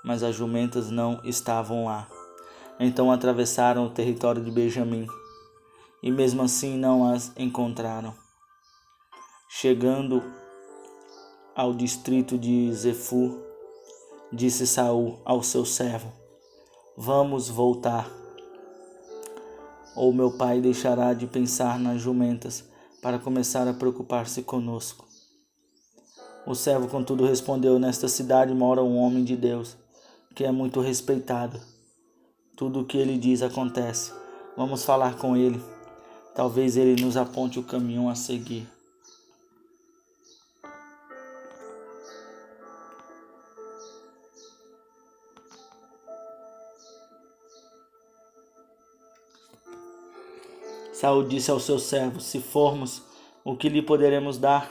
mas as jumentas não estavam lá. Então atravessaram o território de Benjamim, e mesmo assim não as encontraram. Chegando ao distrito de Zefur, disse Saul ao seu servo: vamos voltar, ou meu pai deixará de pensar nas jumentas para começar a preocupar-se conosco. O servo, contudo, respondeu: nesta cidade mora um homem de Deus, que é muito respeitado. Tudo o que ele diz acontece. Vamos falar com ele. Talvez ele nos aponte o caminho a seguir. Saul disse ao seu servo: se formos, o que lhe poderemos dar?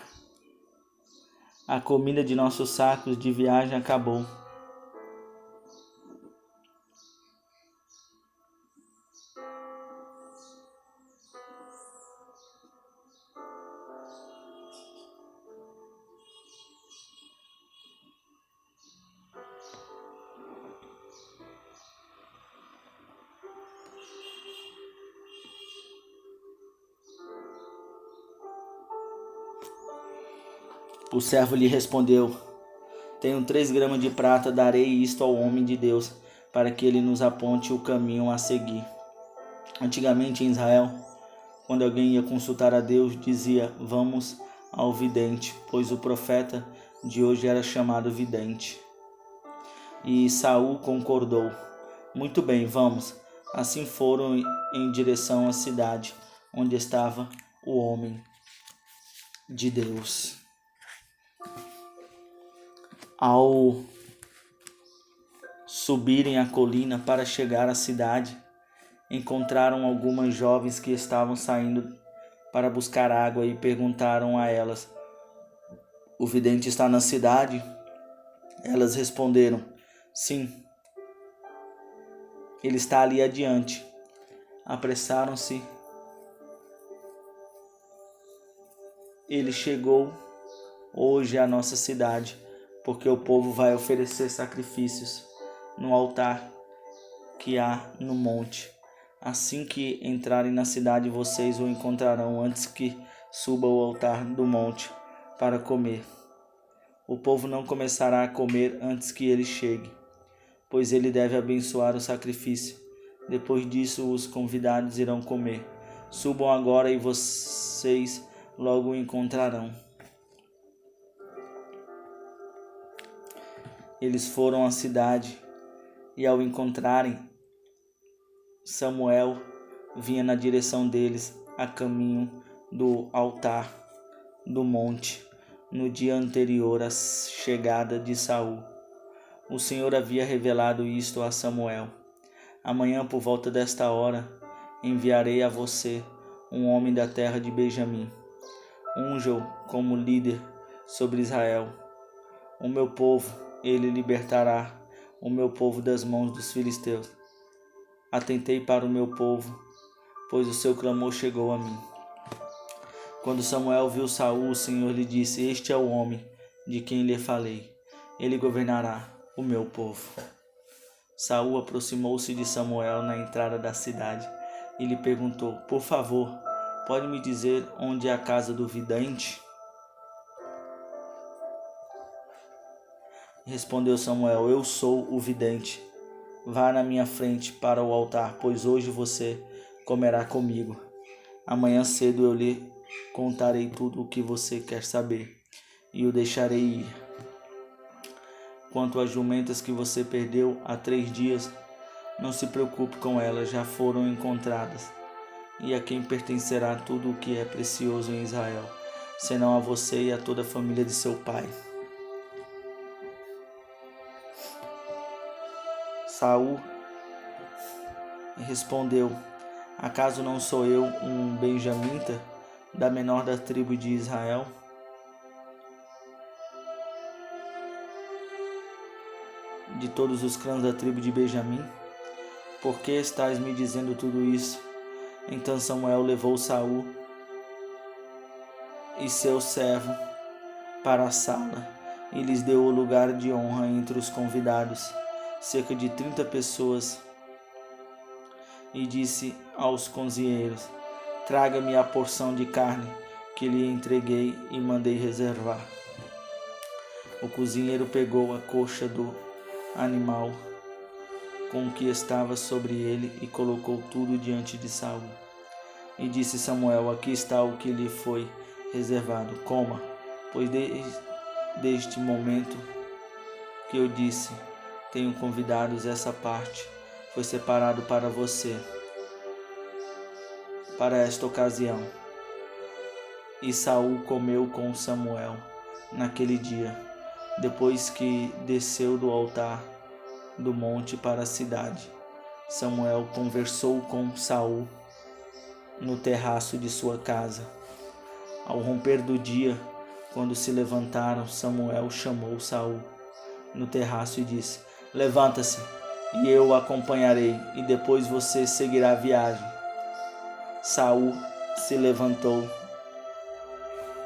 A comida de nossos sacos de viagem acabou. O servo lhe respondeu: tenho 3 gramas de prata, darei isto ao homem de Deus, para que ele nos aponte o caminho a seguir. Antigamente em Israel, quando alguém ia consultar a Deus, dizia: vamos ao vidente, pois o profeta de hoje era chamado vidente. E Saul concordou: muito bem, vamos. Assim foram em direção à cidade onde estava o homem de Deus. Ao subirem a colina para chegar à cidade, encontraram algumas jovens que estavam saindo para buscar água e perguntaram a elas: o vidente está na cidade? Elas responderam: sim, ele está ali adiante. Apressaram-se. Ele chegou hoje à nossa cidade, porque o povo vai oferecer sacrifícios no altar que há no monte. Assim que entrarem na cidade, vocês o encontrarão antes que suba ao altar do monte para comer. O povo não começará a comer antes que ele chegue, pois ele deve abençoar o sacrifício. Depois disso, os convidados irão comer. Subam agora e vocês logo o encontrarão. Eles foram à cidade e, ao encontrarem Samuel, vinha na direção deles a caminho do altar do monte no dia anterior à chegada de Saul. O Senhor havia revelado isto a Samuel: amanhã, por volta desta hora, enviarei a você um homem da terra de Benjamim. Unja-o como líder sobre Israel. O meu povo, ele libertará o meu povo das mãos dos filisteus. Atentei para o meu povo, pois o seu clamor chegou a mim. Quando Samuel viu Saul, o Senhor lhe disse: este é o homem de quem lhe falei. Ele governará o meu povo. Saul aproximou-se de Samuel na entrada da cidade e lhe perguntou: por favor, pode me dizer onde é a casa do vidente? Respondeu Samuel: eu sou o vidente. Vá na minha frente para o altar, pois hoje você comerá comigo. Amanhã cedo eu lhe contarei tudo o que você quer saber e o deixarei ir. Quanto às jumentas que você perdeu há 3 dias, não se preocupe com elas, já foram encontradas. E a quem pertencerá tudo o que é precioso em Israel, senão a você e a toda a família de seu pai. Saul respondeu: acaso não sou eu um benjamita, da menor da tribo de Israel? De todos os clãs da tribo de Benjamim? Por que estás me dizendo tudo isso? Então Samuel levou Saul e seu servo para a sala e lhes deu o lugar de honra entre os convidados, cerca de 30 pessoas, e disse aos cozinheiros: traga-me a porção de carne que lhe entreguei e mandei reservar. O cozinheiro pegou a coxa do animal com o que estava sobre ele e colocou tudo diante de Saul. E disse Samuel: aqui está o que lhe foi reservado, coma, pois desde momento que eu disse, tenho convidados, essa parte foi separado para você, para esta ocasião. E Saul comeu com Samuel naquele dia, depois que desceu do altar do monte para a cidade. Samuel conversou com Saul no terraço de sua casa. Ao romper do dia, quando se levantaram, Samuel chamou Saul no terraço e disse: levanta-se, e eu o acompanharei, e depois você seguirá a viagem. Saul se levantou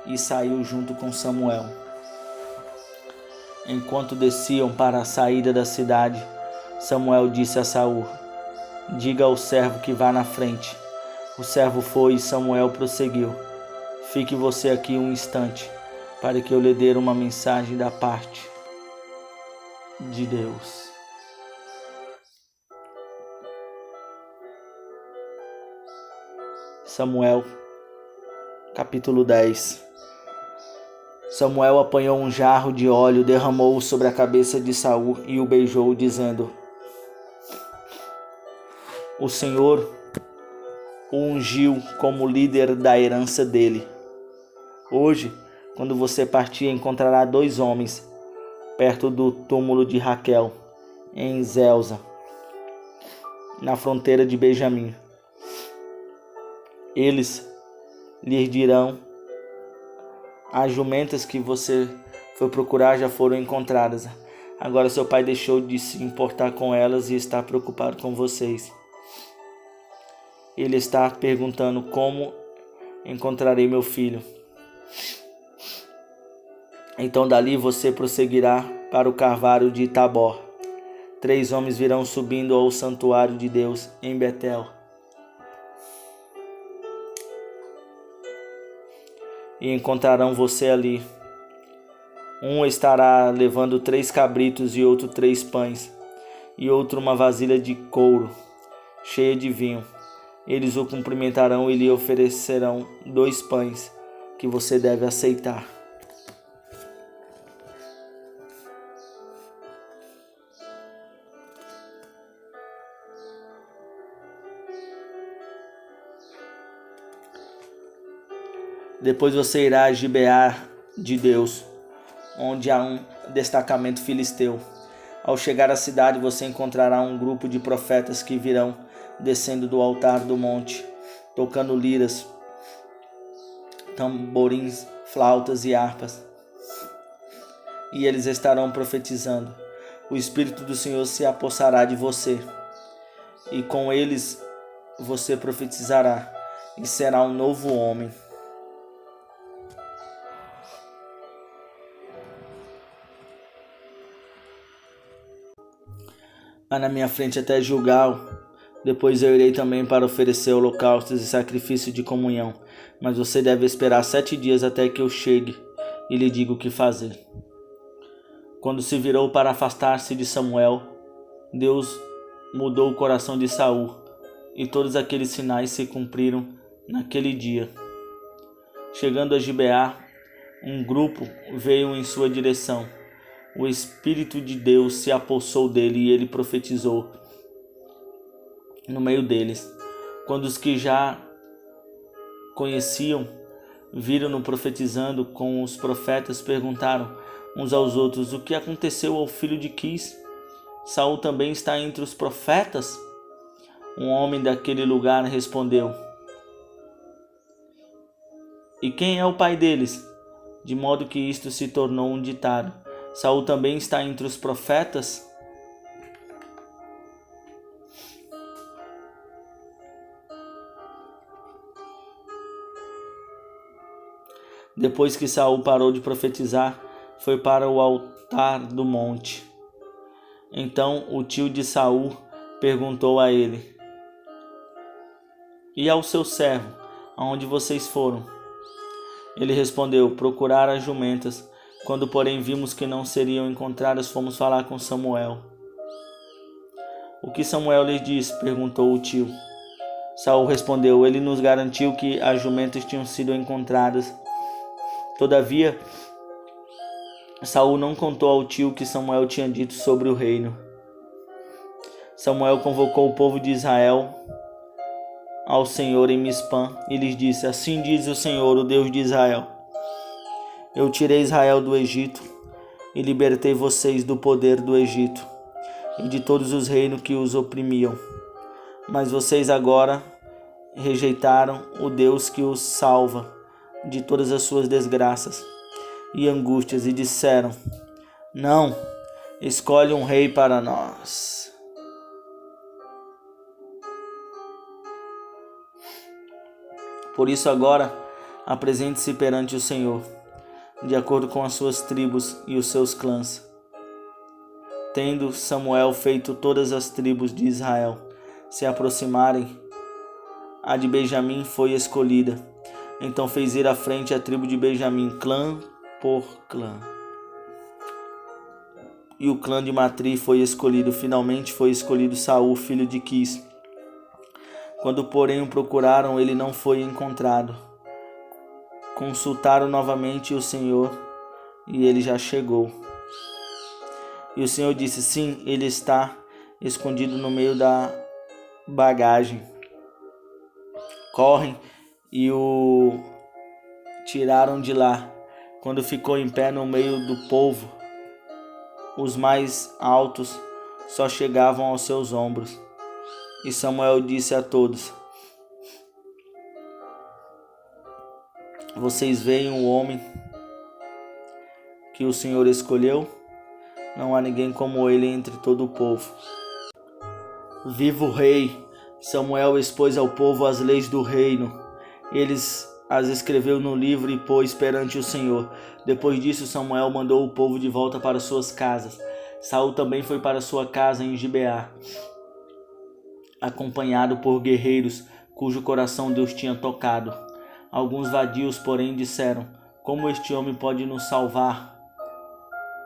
e saiu junto com Samuel. Enquanto desciam para a saída da cidade, Samuel disse a Saul: diga ao servo que vá na frente. O servo foi e Samuel prosseguiu: fique você aqui um instante, para que eu lhe dê uma mensagem da parte de Deus. Samuel, capítulo 10. Samuel apanhou um jarro de óleo, derramou-o sobre a cabeça de Saul e o beijou, dizendo: o Senhor o ungiu como líder da herança dele. Hoje, quando você partir, encontrará 2 homens perto do túmulo de Raquel, em Zelza, na fronteira de Benjamim. Eles lhes dirão: as jumentas que você foi procurar já foram encontradas. Agora seu pai deixou de se importar com elas e está preocupado com vocês. Ele está perguntando: como encontrarei meu filho? Então dali você prosseguirá para o carvalho de Tabor. 3 homens virão subindo ao santuário de Deus em Betel. E encontrarão você ali. Um estará levando 3 cabritos e outro 3 pães, e outro uma vasilha de couro cheia de vinho. Eles o cumprimentarão e lhe oferecerão 2 pães que você deve aceitar. Depois você irá a Gibeá de Deus, onde há um destacamento filisteu. Ao chegar à cidade, você encontrará um grupo de profetas que virão descendo do altar do monte, tocando liras, tamborins, flautas e harpas. E eles estarão profetizando. O Espírito do Senhor se apossará de você, e com eles você profetizará, e será um novo homem. Vá na minha frente até Gilgal. Depois eu irei também para oferecer holocaustos e sacrifício de comunhão. Mas você deve esperar 7 dias até que eu chegue e lhe diga o que fazer. Quando se virou para afastar-se de Samuel, Deus mudou o coração de Saul, e todos aqueles sinais se cumpriram naquele dia. Chegando a Gibeá, um grupo veio em sua direção. O Espírito de Deus se apossou dele e ele profetizou no meio deles. Quando os que já conheciam viram-no profetizando com os profetas, perguntaram uns aos outros: o que aconteceu ao filho de Quis? Saul também está entre os profetas? Um homem daquele lugar respondeu: e quem é o pai deles? De modo que isto se tornou um ditado: Saul também está entre os profetas? Depois que Saul parou de profetizar, foi para o altar do monte. Então o tio de Saul perguntou a ele: "E ao seu servo, aonde vocês foram?" Ele respondeu: "Procurar as jumentas. Quando, porém, vimos que não seriam encontradas, fomos falar com Samuel." "O que Samuel lhes disse?" perguntou o tio. Saul respondeu: "Ele nos garantiu que as jumentas tinham sido encontradas." Todavia, Saul não contou ao tio o que Samuel tinha dito sobre o reino. Samuel convocou o povo de Israel ao Senhor em Mispã e lhes disse: "Assim diz o Senhor, o Deus de Israel: Eu tirei Israel do Egito e libertei vocês do poder do Egito e de todos os reinos que os oprimiam. Mas vocês agora rejeitaram o Deus que os salva de todas as suas desgraças e angústias e disseram: Não, escolhe um rei para nós." Por isso agora apresente-se perante o Senhor, de acordo com as suas tribos e os seus clãs. Tendo Samuel feito todas as tribos de Israel se aproximarem, a de Benjamim foi escolhida. Então fez ir à frente a tribo de Benjamim, clã por clã. E o clã de Matri foi escolhido. Finalmente foi escolhido Saul, filho de Quis. Quando, porém, o procuraram, ele não foi encontrado. Consultaram novamente o Senhor, e ele já chegou. E o Senhor disse: Sim, ele está escondido no meio da bagagem. Correm e o tiraram de lá. Quando ficou em pé no meio do povo, os mais altos só chegavam aos seus ombros. E Samuel disse a todos: Vocês veem o homem que o Senhor escolheu? Não há ninguém como ele entre todo o povo. Viva o rei! Samuel expôs ao povo as leis do reino. Eles as escreveu no livro e pôs perante o Senhor. Depois disso, Samuel mandou o povo de volta para suas casas. Saul também foi para sua casa em Gibeá, acompanhado por guerreiros cujo coração Deus tinha tocado. Alguns vadios, porém, disseram: Como este homem pode nos salvar?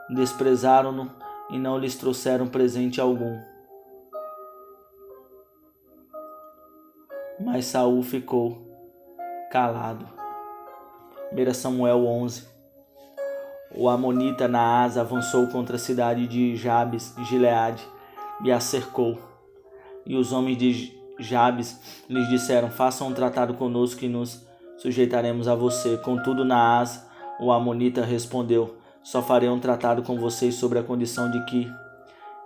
Desprezaram-no e não lhes trouxeram presente algum. Mas Saul ficou calado. 1 Samuel 11. O amonita Naás avançou contra a cidade de Jabes, Gileade, e a cercou. E os homens de Jabes lhes disseram: Façam um tratado conosco e nos sujeitaremos a você. Contudo, Naás, o amonita, respondeu: Só farei um tratado com vocês sobre a condição de que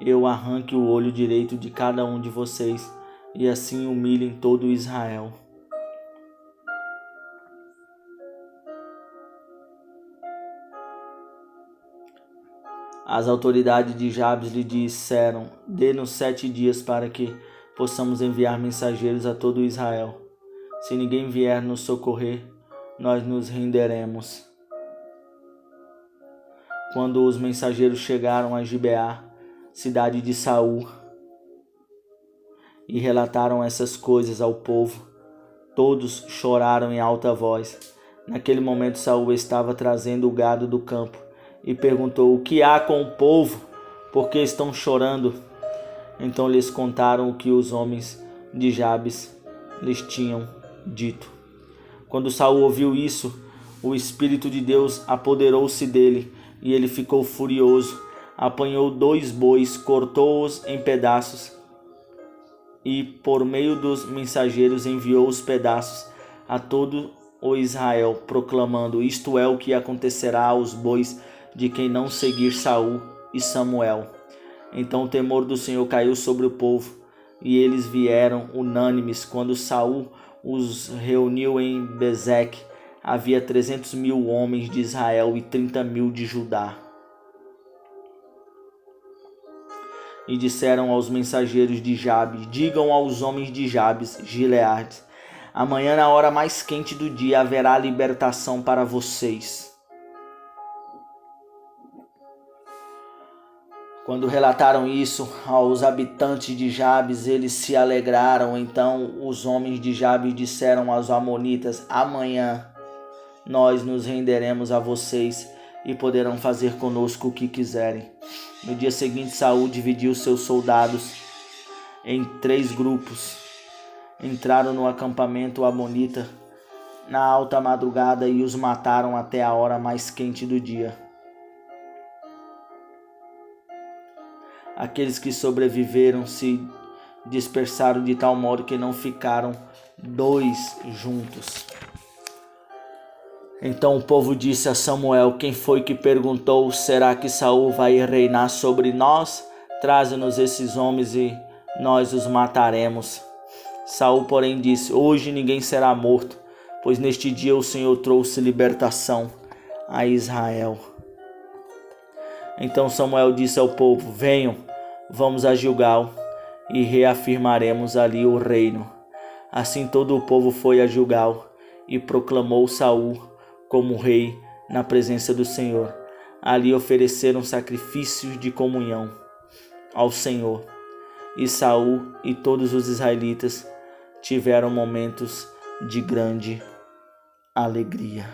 eu arranque o olho direito de cada um de vocês e assim humilhem todo Israel. As autoridades de Jabes lhe disseram: Dê-nos 7 dias para que possamos enviar mensageiros a todo Israel. Se ninguém vier nos socorrer, nós nos renderemos. Quando os mensageiros chegaram a Gibeá, cidade de Saul, e relataram essas coisas ao povo, todos choraram em alta voz. Naquele momento Saul estava trazendo o gado do campo e perguntou: O que há com o povo? Por que estão chorando? Então lhes contaram o que os homens de Jabes lhes tinham dito. Quando Saul ouviu isso, o Espírito de Deus apoderou-se dele e ele ficou furioso. Apanhou 2 bois, cortou-os em pedaços e, por meio dos mensageiros, enviou os pedaços a todo o Israel, proclamando: Isto é o que acontecerá aos bois de quem não seguir Saul e Samuel. Então o temor do Senhor caiu sobre o povo, e eles vieram unânimes. Quando Saul os reuniu em Bezeque, havia 300.000 homens de Israel e 30.000 de Judá. E disseram aos mensageiros de Jabes: Digam aos homens de Jabes, Gileade: Amanhã, na hora mais quente do dia, haverá libertação para vocês. Quando relataram isso aos habitantes de Jabes, eles se alegraram. Então os homens de Jabes disseram aos amonitas: amanhã nós nos renderemos a vocês e poderão fazer conosco o que quiserem. No dia seguinte, Saul dividiu seus soldados em 3 grupos. Entraram no acampamento amonita na alta madrugada e os mataram até a hora mais quente do dia. Aqueles que sobreviveram se dispersaram de tal modo que não ficaram 2 juntos. Então o povo disse a Samuel: quem foi que perguntou, será que Saul vai reinar sobre nós? Traze-nos esses homens e nós os mataremos. Saul, porém, disse: hoje ninguém será morto, pois neste dia o Senhor trouxe libertação a Israel. Então Samuel disse ao povo: venham, vamos a Gilgal e reafirmaremos ali o reino. Assim todo o povo foi a Gilgal e proclamou Saul como rei na presença do Senhor. Ali ofereceram sacrifícios de comunhão ao Senhor. E Saul e todos os israelitas tiveram momentos de grande alegria.